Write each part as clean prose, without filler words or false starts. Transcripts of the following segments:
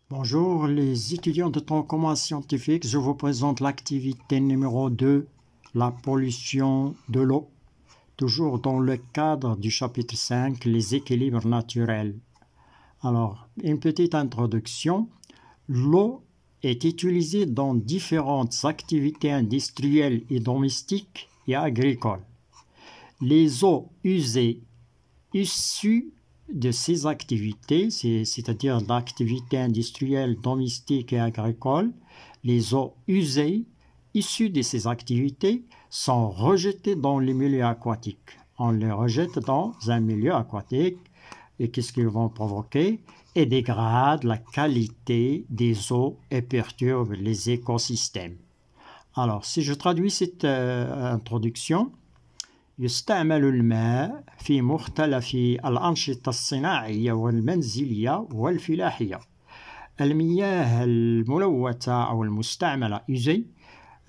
Bonjour les étudiants de ton commun scientifique, je vous présente l'activité numéro 2, la pollution de l'eau, toujours dans le cadre du chapitre 5, les équilibres naturels. Alors, une petite introduction. L'eau est utilisée dans différentes activités industrielles et domestiques et agricoles. Les eaux usées issues de ces activités, c'est-à-dire d'activités industrielles, domestiques et agricoles, les eaux usées issues de ces activités sont rejetées dans les milieux aquatiques. On les rejette dans un milieu aquatique et qu'est-ce qu'ils vont provoquer? Et dégradent la qualité des eaux et perturbent les écosystèmes. Alors, si je traduis cette introduction, يستعمل الماء في مختلف الأنشطة الصناعية والمنزلية والفلاحية. المياه الملوثة أو المستعملة usée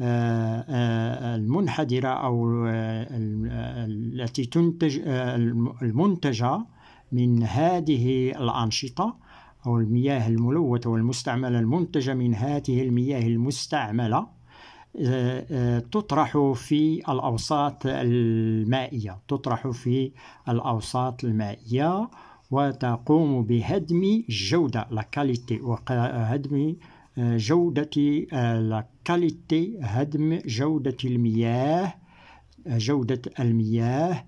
المنحدرة أو التي تنتج المنتجة من هذه الأنشطة أو المياه الملوثة والمستعملة المنتجة من هذه المياه المستعملة تطرح في الأوساط المائية وتقوم بهدم جودة la qualité وهدم جودة la qualité هدم جودة المياه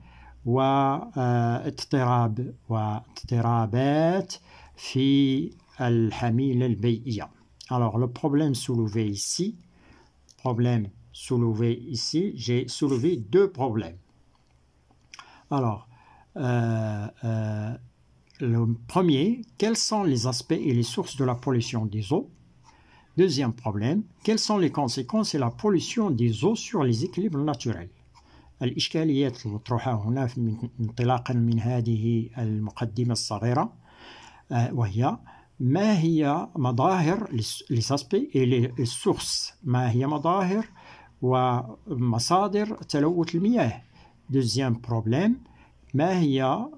واضطرابات في الحميلة البيئية. Alors le problème soulevé ici, j'ai soulevé deux problèmes. Alors, le premier, quels sont les aspects et les sources de la pollution des eaux? Deuxième problème, quelles sont les conséquences et la pollution des eaux sur les équilibres naturels? الإشكاليات المطروحة هنا انطلاقا من هذه المقدمة الصغيرة وهي ما هي مظاهر les aspects et les sources ما هي مظاهر ومصادر تلوث المياه. Deuxième problème, ما هي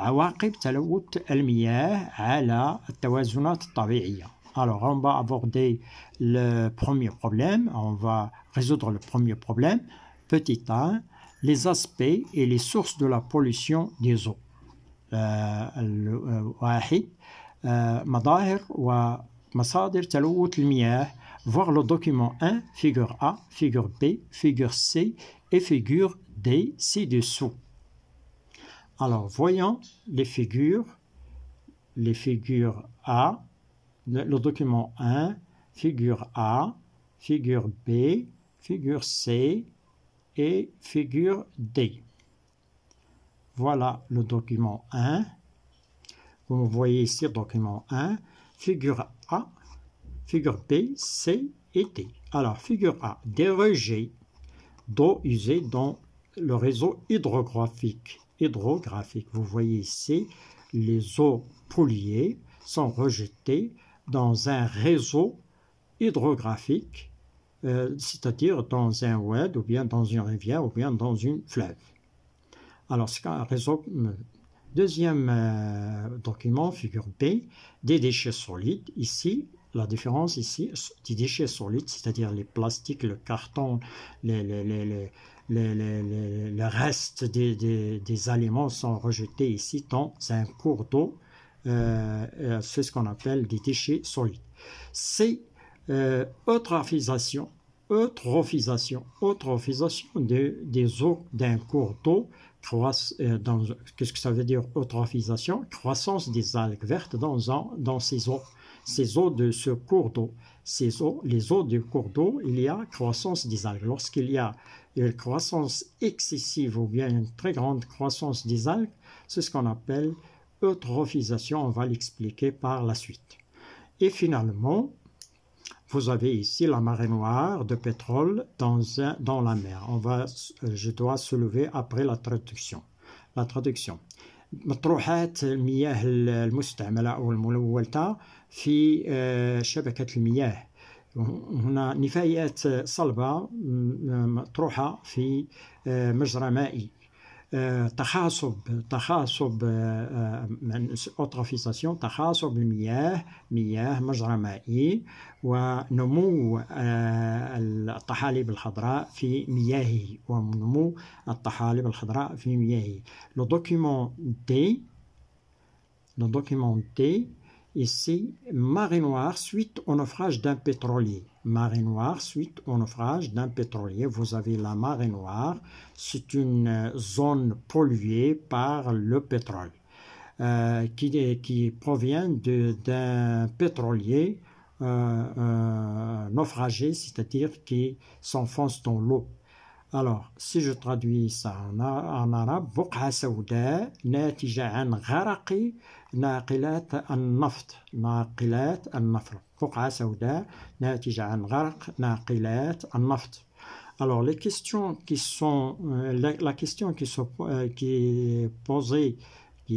عواقب تلوث المياه على التوازنات الطبيعية. Alors on va aborder le premier problème, on va résoudre le premier problème. Petit 1, les aspects et les sources de la pollution des eaux. واحد مظاهر ومصادر تلوث المياه. Voir le document 1, figure A, figure B, figure C et figure D ci-dessous. Alors, voyons les figures A, le document 1, figure A, figure B, figure C et figure D. Voilà le document 1. Vous voyez ici le document 1, figure A, figure B, C et D. Alors, figure A, des rejets d'eau usée dans le réseau hydrographique. Vous voyez ici, les eaux polluées sont rejetées dans un réseau hydrographique, c'est-à-dire dans un oued, ou bien dans une rivière, ou bien dans une fleuve. Alors, c'est un réseau. Deuxième document, figure B, des déchets solides. Ici, la différence ici, des déchets solides, c'est-à-dire les plastiques, le carton, le reste des aliments sont rejetés ici dans un cours d'eau. C'est ce qu'on appelle des déchets solides. C'est eutrophisation des eaux d'un cours d'eau. Qu'est-ce que ça veut dire eutrophisation? Croissance des algues vertes dans ces eaux de ce cours d'eau. Les eaux du cours d'eau, il y a croissance des algues. Lorsqu'il y a une croissance excessive ou bien une très grande croissance des algues, c'est ce qu'on appelle eutrophisation. On va l'expliquer par la suite. Et finalement, vous avez ici la marée noire de pétrole dans la mer. Je dois soulever après la traduction. مطروحات المياه المستعملة أو الملوثة في شبكة المياه. هنا نفايات صلبة مطروحة في مجرى مائي. تخاصب أوتروفيزاسيون تخاصب المياه مياه مجرى مائي ونمو الطحالب الخضراء في مياهه ونمو الطحالب الخضراء في مياهه. Le document D ici, marée noire suite au naufrage d'un pétrolier. Marée noire suite au naufrage d'un pétrolier. Vous avez la marée noire, c'est une zone polluée par le pétrole qui provient d'un pétrolier naufragé, c'est-à-dire qui s'enfonce dans l'eau. Alors, si je traduis ça en arabe, بقعة سوداء ناتجة عن غرق ناقلات النفط. ناقلات النفط. بقعة سوداء ناتجة عن غرق ناقلات النفط. Alors, les questions qui sont, la question qui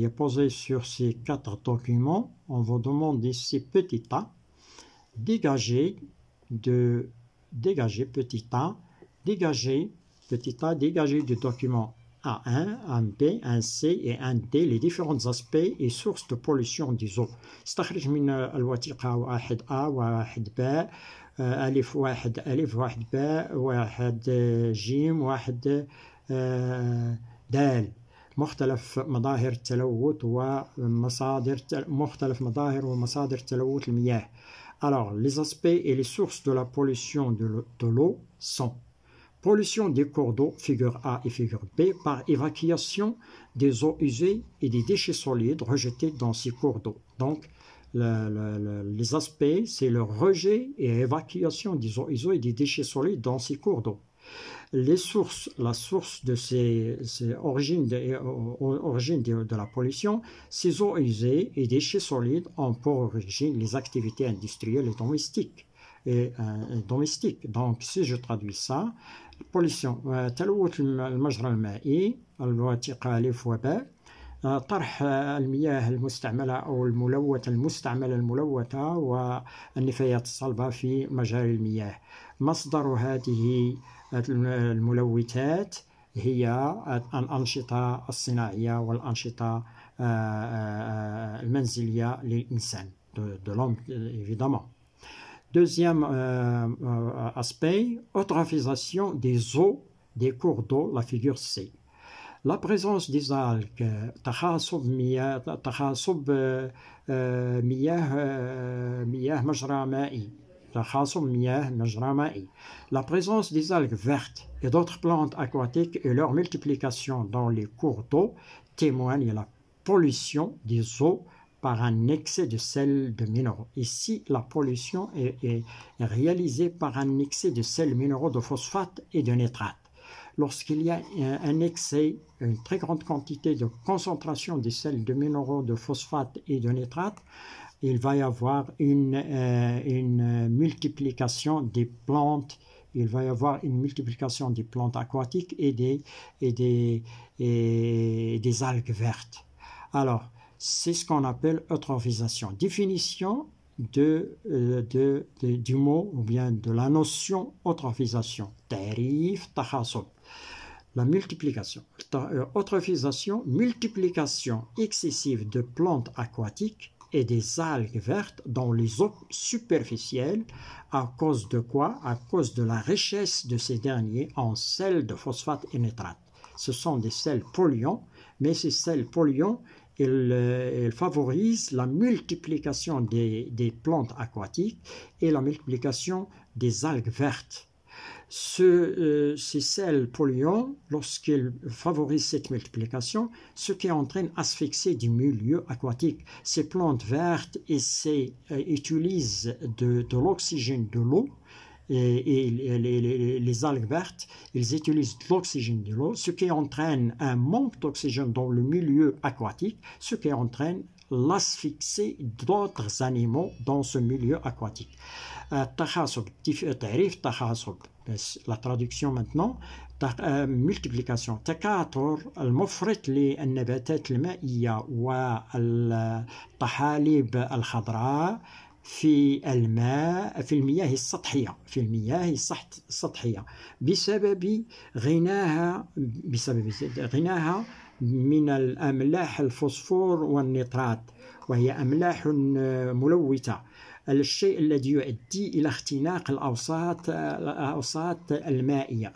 est posée sur ces 4 documents, on vous demande ici petit a, dégager petit a, dégager du document A1, un B, un C et un D les différents aspects et sources de pollution des eaux. استخرج من الوثيقة واحد A واحد B ألف واحد ألف واحد باء واحد جيم واحد دال مختلف مظاهر التلوث ومصادر تلوث المياه. Alors, les aspects et les sources de la pollution de l'eau sont pollution des cours d'eau, figure A et figure B, par évacuation des eaux usées et des déchets solides rejetés dans ces cours d'eau. Donc, les aspects, c'est le rejet et évacuation des eaux usées et des déchets solides dans ces cours d'eau. Les sources, la source de ces origines de la pollution, ces eaux usées et déchets solides ont pour origine les activités industrielles et domestiques. Donc, si je traduis ça, pollution, تلوث المجرى المائي الوثيقة ألف وباء طرح المياه المستعملة أو الملوثة والنفايات الصلبة في مجاري المياه. مصدر هذه الملوثات هي الأنشطة الصناعية والأنشطة المنزلية للإنسان, de l'homme évidemment. Deuxième aspect, eutrophisation des eaux des cours d'eau, la figure C. La présence des algues, تخاصب مياه مجرى مائي. La présence des algues vertes et d'autres plantes aquatiques et leur multiplication dans les cours d'eau témoignent de la pollution des eaux par un excès de sel de minéraux. Ici, la pollution est réalisée par un excès de sels minéraux de phosphate et de nitrate. Lorsqu'il y a un excès, une très grande quantité de concentration des sels de minéraux de phosphate et de nitrate, il va y avoir une multiplication des plantes. Il va y avoir une multiplication des plantes aquatiques et des algues vertes. Alors, c'est ce qu'on appelle eutrophisation. Définition du mot ou bien de la notion eutrophisation. Tarif, takhasub. La multiplication. Eutrophisation, multiplication excessive de plantes aquatiques et des algues vertes dans les eaux superficielles. À cause de quoi? À cause de la richesse de ces derniers en sels de phosphate et nitrate. Ce sont des sels polluants, mais ces sels polluants, ils favorisent la multiplication des plantes aquatiques et la multiplication des algues vertes. Ces sels polluants, lorsqu'ils favorisent cette multiplication, ce qui entraîne asphyxie du milieu aquatique. Ces plantes vertes utilisent de l'oxygène de l'eau, et les algues vertes, ils utilisent de l'oxygène de l'eau, ce qui entraîne un manque d'oxygène dans le milieu aquatique, ce qui entraîne l'asphyxie d'autres animaux dans ce milieu aquatique. La traduction maintenant, multiplication. تكاثر المفرط للنباتات المائية والطحالب الخضراء في الماء في المياه السطحية بسبب غناها من الأملاح الفوسفور والنترات، وهي أملاح ملوثة، الشيء الذي يؤدي إلى اختناق الأوساط المائية.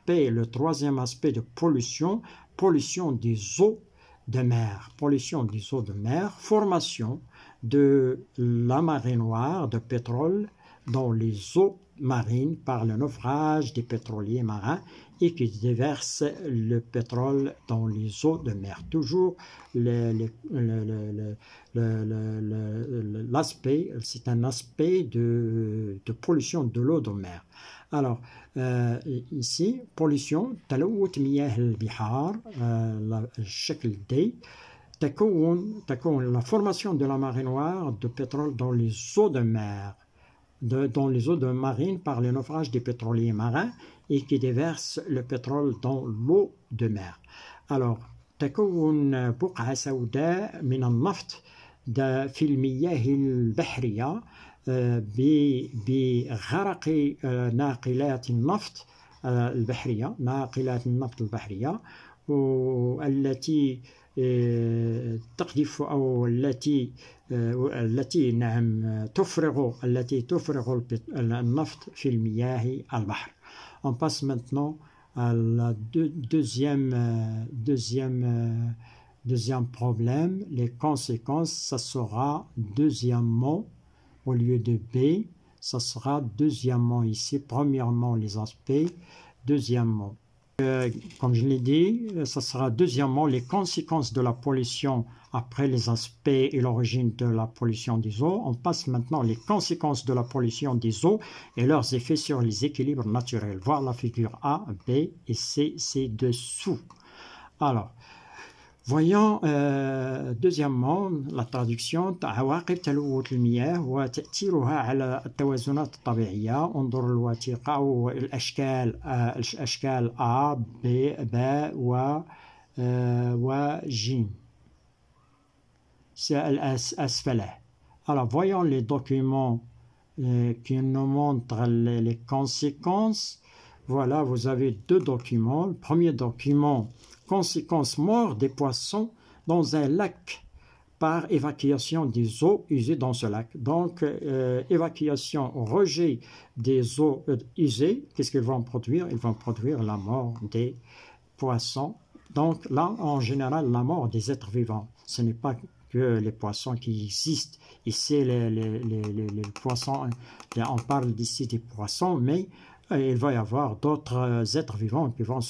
Le troisième aspect de pollution des eaux de mer. Formation de la marée noire de pétrole dans les eaux marines par le naufrage des pétroliers marins et qui déversent le pétrole dans les eaux de mer. Toujours l'aspect, c'est un aspect de pollution de l'eau de mer. Alors, ici, pollution, تلوث مياه البحار، الشكل D. تكون la formation de la marée noire de pétrole dans les eaux de mer, dans les eaux marines par le naufrage des pétroliers marins et qui déversent le pétrole dans l'eau de mer. Alors, تكون بقعة سوداء من النفط في المياه البحرية بغرق ناقلات النفط البحرية، والتي تقذف أو التي نعم تفرغ النفط في المياه البحر. On passe maintenant à la deuxième problème, les conséquences, ça sera deuxièmement au lieu de B, ça sera deuxièmement ici, premièrement les aspects, deuxièmement. Comme je l'ai dit, ça sera deuxièmement les conséquences de la pollution après les aspects et l'origine de la pollution des eaux. On passe maintenant les conséquences de la pollution des eaux et leurs effets sur les équilibres naturels. Voir la figure A, B et C, c'est dessous. Alors, voyons deuxièmement la traduction. عواقب تلوث المياه وتأثيرها على التوازنات الطبيعية. انظر الوثيقة أو الأشكال A, B, و J. C'est أسفله. Alors voyons les documents qui nous montrent les conséquences. Voilà, vous avez deux documents. Le premier document, conséquences mort des poissons dans un lac par évacuation des eaux usées dans ce lac. Donc, évacuation, rejet des eaux usées, qu'est-ce qu'ils vont produire? Ils vont produire la mort des poissons. Donc là, en général, la mort des êtres vivants. Ce n'est pas que les poissons qui existent. Ici, les poissons, on parle d'ici des poissons, mais il va y avoir d'autres êtres vivants qui vont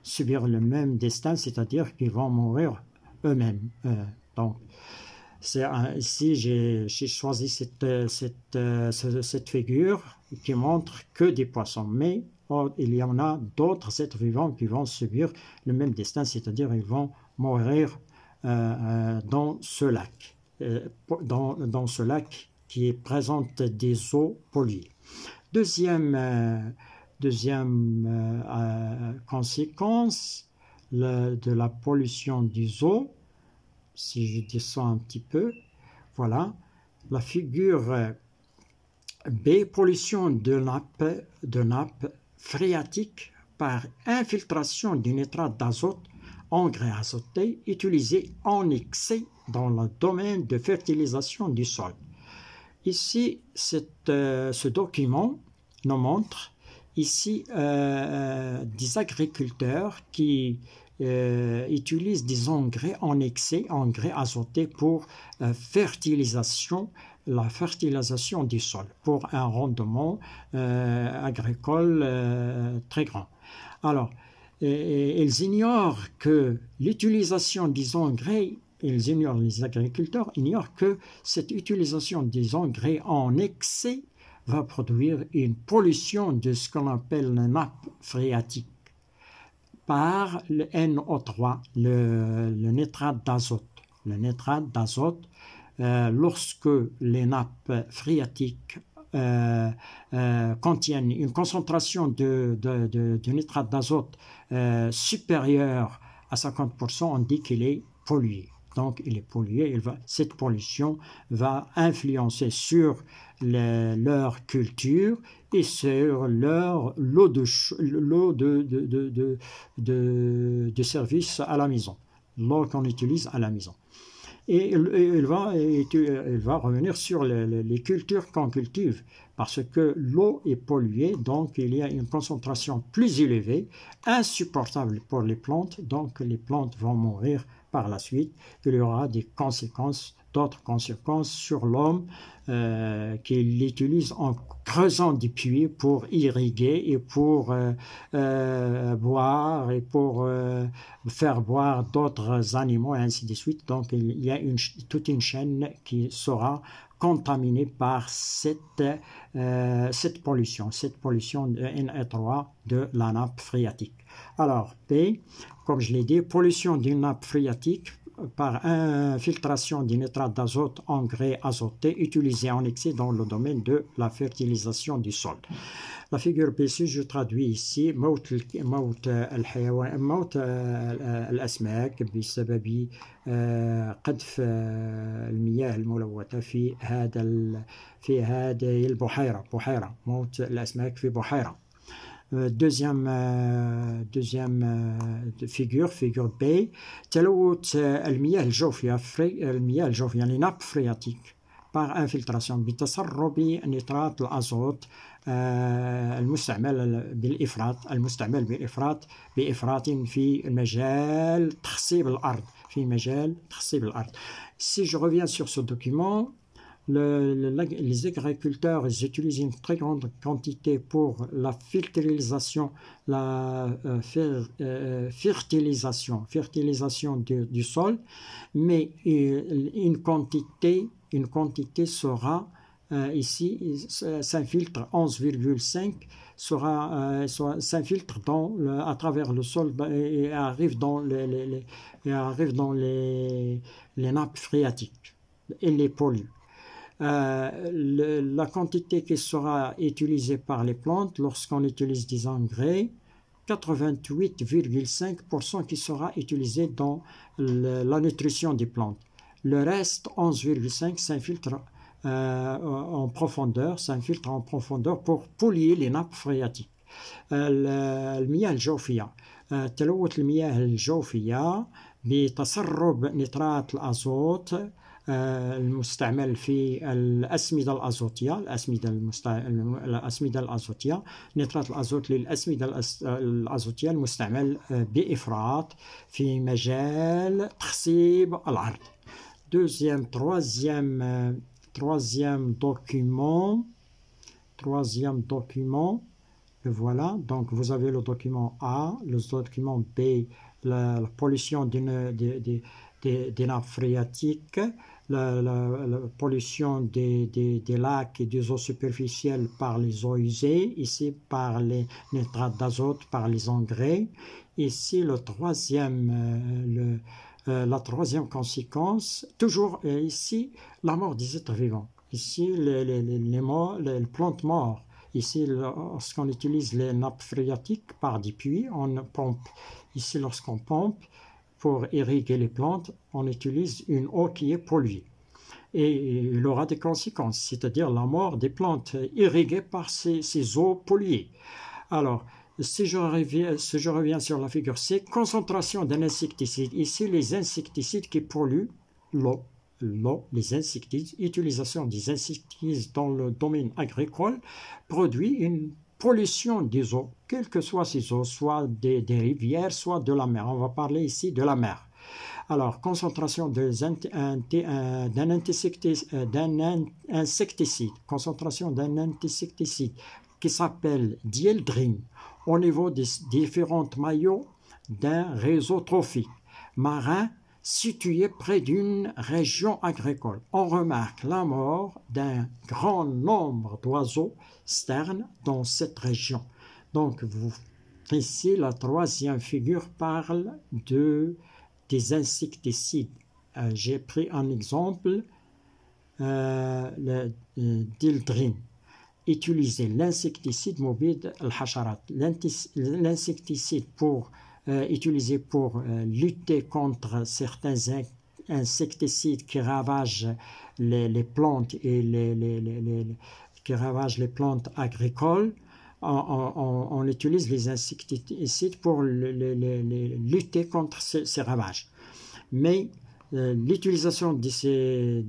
subir le même destin, c'est-à-dire qu'ils vont mourir eux-mêmes. Donc, ici, j'ai choisi cette figure qui montre que des poissons, mais il y en a d'autres êtres vivants qui vont subir le même destin, c'est-à-dire ils vont mourir dans ce lac, dans ce lac qui présente des eaux polluées. Deuxième conséquence de la pollution des eaux, si je descends un petit peu, voilà, la figure B, pollution de nappe phréatique par infiltration du nitrate d'azote, engrais azoté utilisé en excès dans le domaine de fertilisation du sol. Ici, ce document nous montre ici des agriculteurs qui utilisent des engrais en excès, engrais azotés pour la fertilisation du sol, pour un rendement agricole très grand. Alors, ils ignorent que l'utilisation des engrais, les agriculteurs ignorent que cette utilisation des engrais en excès va produire une pollution de ce qu'on appelle la nappe phréatique par le NO3, le nitrate d'azote. Le nitrate d'azote, lorsque les nappes phréatiques contiennent une concentration de nitrate d'azote supérieure à 50%, on dit qu'il est pollué. Donc, il est pollué. Cette pollution va influencer sur leur culture et sur l'eau de service à la maison, l'eau qu'on utilise à la maison. Et il va revenir sur les cultures qu'on cultive, parce que l'eau est polluée, donc il y a une concentration plus élevée, insupportable pour les plantes, donc les plantes vont mourir par la suite. Il y aura des conséquences, d'autres conséquences sur l'homme qui l'utilise en creusant des puits pour irriguer et pour boire et pour faire boire d'autres animaux et ainsi de suite. Donc il y a toute une chaîne qui sera contaminée par cette pollution de NE3 de la nappe phréatique. Alors P, comme je l'ai dit, pollution d'une nappe phréatique par infiltration du nitrate d'azote, engrais azoté utilisé en excès dans le domaine de la fertilisation du sol. La figure B6, je traduis ici موت الأسماك بسبب قذف المياه الملوثة في هذه البحيرة موت الأسماك في بحيرة. Deuxième figure B, تلوث المياه الجوفية les nappes phréatiques par infiltration بتسرب نترات الأزوت المستعمل بإفراط في مجال تخصيب الأرض Si je reviens sur ce document, les agriculteurs utilisent une très grande quantité pour la fertilisation du sol, mais une quantité sera ici s'infiltre 11,5 s'infiltre à travers le sol et arrive dans les nappes phréatiques et les pollue. La quantité qui sera utilisée par les plantes lorsqu'on utilise des engrais, 88,5% qui sera utilisé dans la nutrition des plantes. Le reste, 11,5% s'infiltre en profondeur pour polluer les nappes phréatiques. المياه الجوفية تلوث المياه الجوفية بتسرب نترات الأزوت المستعمل في الأسمدة الأزوتية نترات الأزوت للأسمدة الأزوتية المستعمل بإفراط في مجال تخصيب الأرض. Troisième document, le voilà. Donc vous avez le document A, le document B, la pollution des nappes phréatiques, la pollution des lacs et des eaux superficielles par les eaux usées, ici par les nitrates d'azote, par les engrais. Ici la troisième conséquence, toujours ici, la mort des êtres vivants. Ici, les plantes mortes. Ici, lorsqu'on utilise les nappes phréatiques par des puits, on pompe. Ici, lorsqu'on pompe pour irriguer les plantes, on utilise une eau qui est polluée. Et il aura des conséquences, c'est-à-dire la mort des plantes irriguées par ces eaux polluées. Alors, si je reviens sur la figure C, concentration d'un insecticide. Ici, les insecticides qui polluent l'eau, les insecticides, utilisation des insecticides dans le domaine agricole produit une pollution des eaux, quelles que soient ces eaux, soit des rivières, soit de la mer. On va parler ici de la mer. Alors, concentration d'un insecticide qui s'appelle dieldrine au niveau des différents maillots d'un réseau trophique marin situé près d'une région agricole. On remarque la mort d'un grand nombre d'oiseaux sternes dans cette région. Donc, ici, la troisième figure parle des insecticides. J'ai pris un exemple, le dieldrine. Utiliser l'insecticide mobile al-hasharat, l'insecticide pour utilisés pour lutter contre certains insecticides qui ravagent les plantes et qui ravagent les plantes agricoles. On utilise les insecticides pour lutter contre ces ravages. Mais l'utilisation de ces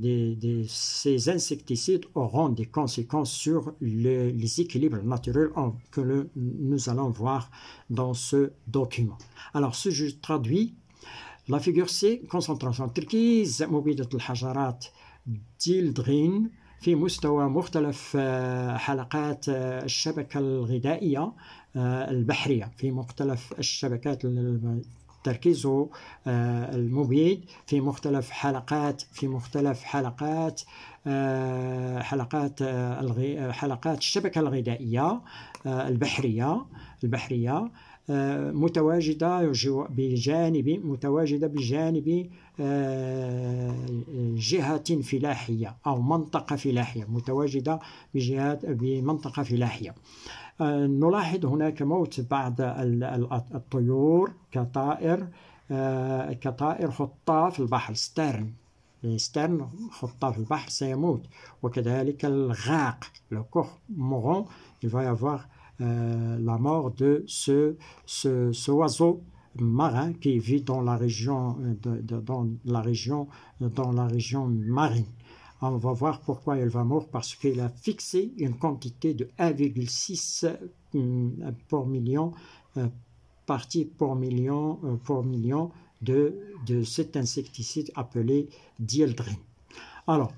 insecticides auront des conséquences sur les équilibres naturels que nous allons voir dans ce document. Alors, si je traduis, la figure C, concentration تركيز مبيدات الحشرات ديلدغين في مستوى مختلف حلقات الشبكة الغذائية البحرية في مختلف الشبكات تركيز المبيد في مختلف حلقات الشبكة الغذائية البحرية متواجدة بجانب جهة فلاحية أو منطقة فلاحية متواجدة بمنطقة فلاحية. نلاحظ هناك موت بعض الطيور كطائر خطاف في البحر ستيرن خطاف في البحر سيموت، وكذلك الغاق le cormoran il va y avoir la mort de ce oiseau marin qui vit dans la région marine. On va voir pourquoi il va mourir, parce qu'il a fixé une quantité de 1,6 pour million parties pour million de cet insecticide appelé dieldrin. Alors,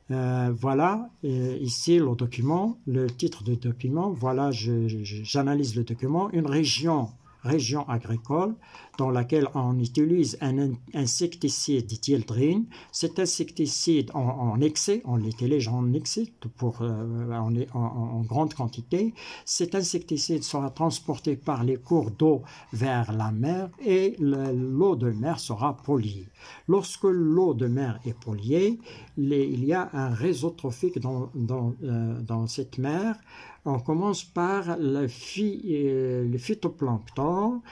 voilà ici le document, le titre du document. Voilà, j'analyse le document. Une région agricole dans laquelle on utilise un insecticide dieldrin. Cet insecticide en excès, on l'utilise en excès en grande quantité. Cet insecticide sera transporté par les cours d'eau vers la mer et l'eau de mer sera polluée. Lorsque l'eau de mer est polluée, il y a un réseau trophique dans cette mer. On commence par le phytoplancton,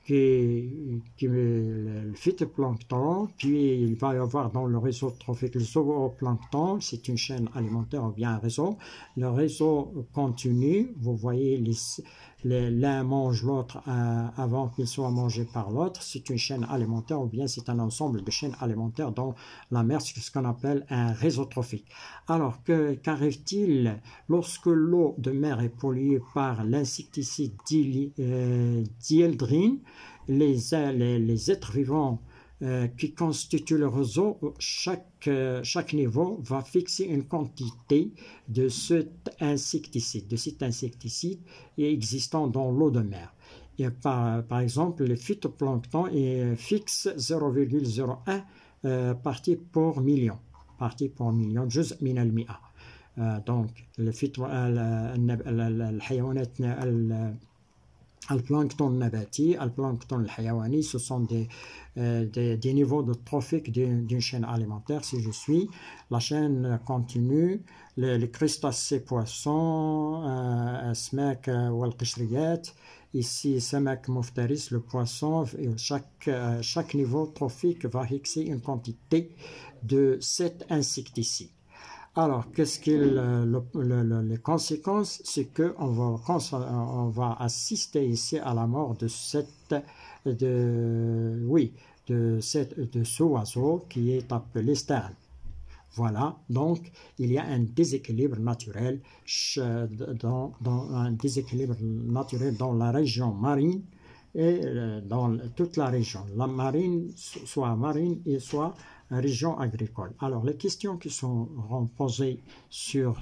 le phytoplancton, puis il va y avoir dans le réseau trophique le zooplancton, c'est une chaîne alimentaire ou bien un réseau. Le réseau continue, vous voyez l'un mange l'autre avant qu'il soit mangé par l'autre. C'est une chaîne alimentaire ou bien c'est un ensemble de chaînes alimentaires dans la mer, c'est ce qu'on appelle un réseau trophique. Alors, qu'arrive-t-il lorsque l'eau de mer est polluée par l'insecticide dieldrin? Les êtres vivants qui constituent le réseau, chaque niveau va fixer une quantité de cet insecticide existant dans l'eau de mer. Et par exemple, le phytoplancton fixe 0,01 parties pour million, جزء من المئة. Donc, الحيوانات البلانكتون النباتي البلانكتون الحيواني, ce sont des niveaux de trophique d'une chaîne alimentaire. Si je suis, la chaîne continue, les crustacés poissons, أسماك والقشريات, ici سمك مفترس, le poisson, et chaque niveau trophique va fixer une quantité de cet insecticide. Alors, qu'est-ce que les conséquences? C'est qu'on va assister ici à la mort de ce oiseau qui est appelé sterne. Voilà, donc il y a un déséquilibre naturel dans la région marine et dans toute la région. La marine, soit marine et soit région agricole. Alors, les questions qui sont posées sur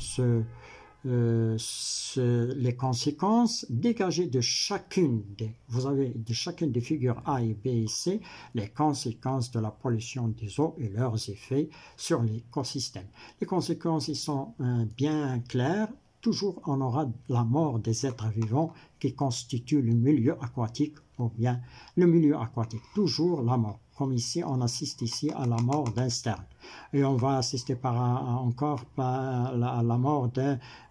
les conséquences dégagées de chacune des figures A et B et C, les conséquences de la pollution des eaux et leurs effets sur l'écosystème. Les conséquences, ils sont bien claires. Toujours, on aura la mort des êtres vivants qui constituent le milieu aquatique, ou bien le milieu aquatique. Toujours la mort. Comme ici, on assiste ici à la mort d'un sterne. Et on va assister encore à la mort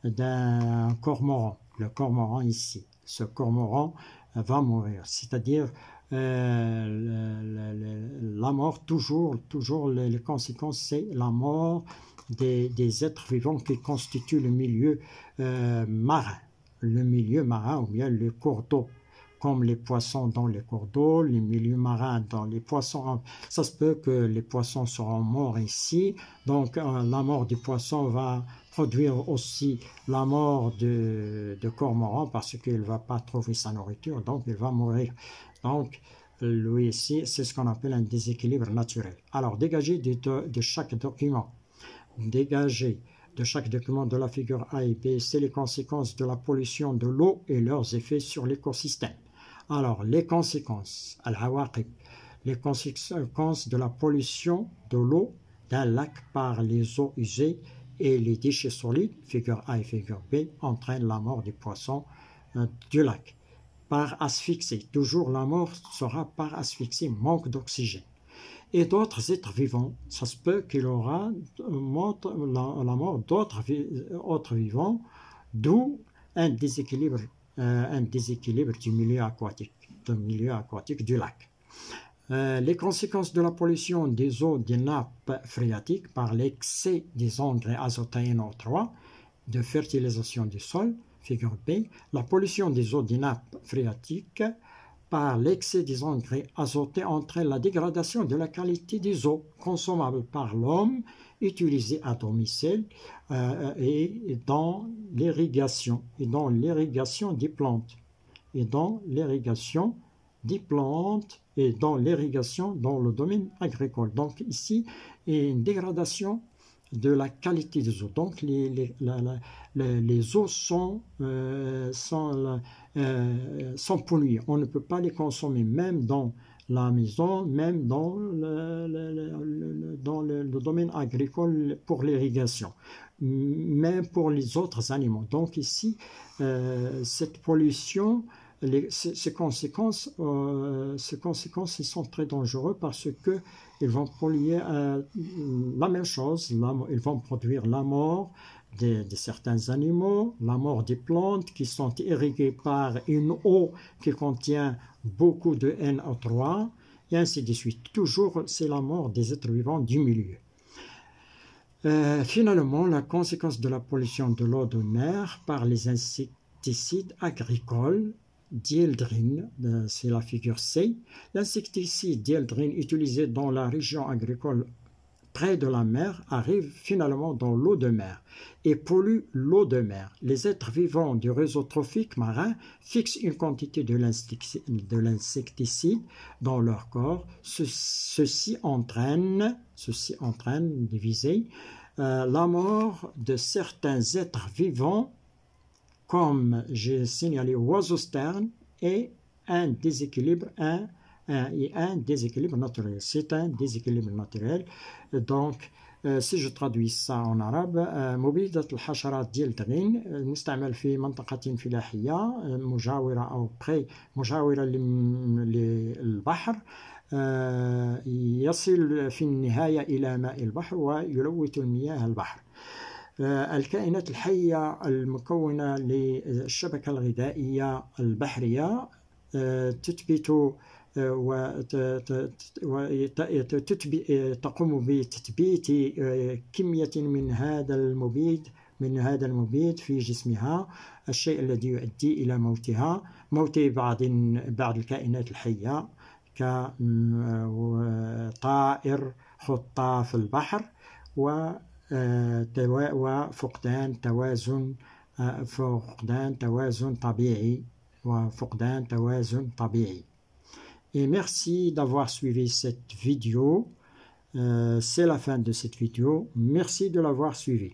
d'un cormoran. Le cormoran ici. Ce cormoran va mourir. C'est-à-dire, la mort, toujours les conséquences, c'est la mort des êtres vivants qui constituent le milieu marin. Le milieu marin ou bien le cours d'eau, comme les poissons dans les cours d'eau, les milieux marins dans les poissons. Ça se peut que les poissons seront morts ici, donc la mort du poisson va produire aussi la mort de cormoran parce qu'il ne va pas trouver sa nourriture, donc il va mourir. Donc, lui ici, c'est ce qu'on appelle un déséquilibre naturel. Alors, dégager de chaque document, dégager de chaque document de la figure A et B, c'est les conséquences de la pollution de l'eau et leurs effets sur l'écosystème. Alors, les conséquences, les conséquences de la pollution de l'eau d'un lac par les eaux usées et les déchets solides, figure A et figure B, entraînent la mort du poisson du lac. Par asphyxie, toujours la mort sera par asphyxie, manque d'oxygène. Et d'autres êtres vivants, ça se peut qu'il aura la mort d'autres vivants, d'où un déséquilibre du milieu aquatique du lac. Les conséquences de la pollution des eaux des nappes phréatiques par l'excès des engrais azotés NO3 de fertilisation du sol, figure B, la pollution des eaux des nappes phréatiques par l'excès des engrais azotés entraîne la dégradation de la qualité des eaux consommables par l'homme utilisées à domicile et dans l'irrigation des plantes et dans l'irrigation dans le domaine agricole. Donc ici, il y a une dégradation de la qualité des eaux. Donc les eaux sont polluées. On ne peut pas les consommer même dans la maison, même dans le domaine agricole pour l'irrigation, même pour les autres animaux. Donc ici, cette pollution, ces conséquences sont très dangereuses parce qu'ils vont polluer la même chose, ils vont produire la mort de certains animaux, la mort des plantes qui sont irriguées par une eau qui contient beaucoup de NO3, et ainsi de suite. Toujours, c'est la mort des êtres vivants du milieu. Finalement, la conséquence de la pollution de l'eau de mer par les insecticides agricoles, dieldrine, c'est la figure C. L'insecticide dieldrine utilisé dans la région agricole près de la mer arrive finalement dans l'eau de mer et pollue l'eau de mer. Les êtres vivants du réseau trophique marin fixent une quantité de l'insecticide dans leur corps. Ceci entraîne, divisé, la mort de certains êtres vivants, comme j'ai signalé oiseaux sternes, et un déséquilibre naturel. C'est un déséquilibre naturel. Donc, si je traduis ça en arabe, مبيدة الحشرات ديالدغين مستعمل في منطقة فلاحية مجاورة أو مجاورة للبحر، يصل في النهاية إلى ماء البحر ويلوث المياه البحر. الكائنات الحية المكونة للشبكة الغذائية البحرية تقوم بتثبيت كمية من هذا المبيد في جسمها، الشيء الذي يؤدي إلى موت بعض الكائنات الحية كطائر خطاف البحر وفقدان توازن طبيعي. Et merci d'avoir suivi cette vidéo. C'est la fin de cette vidéo. Merci de l'avoir suivi.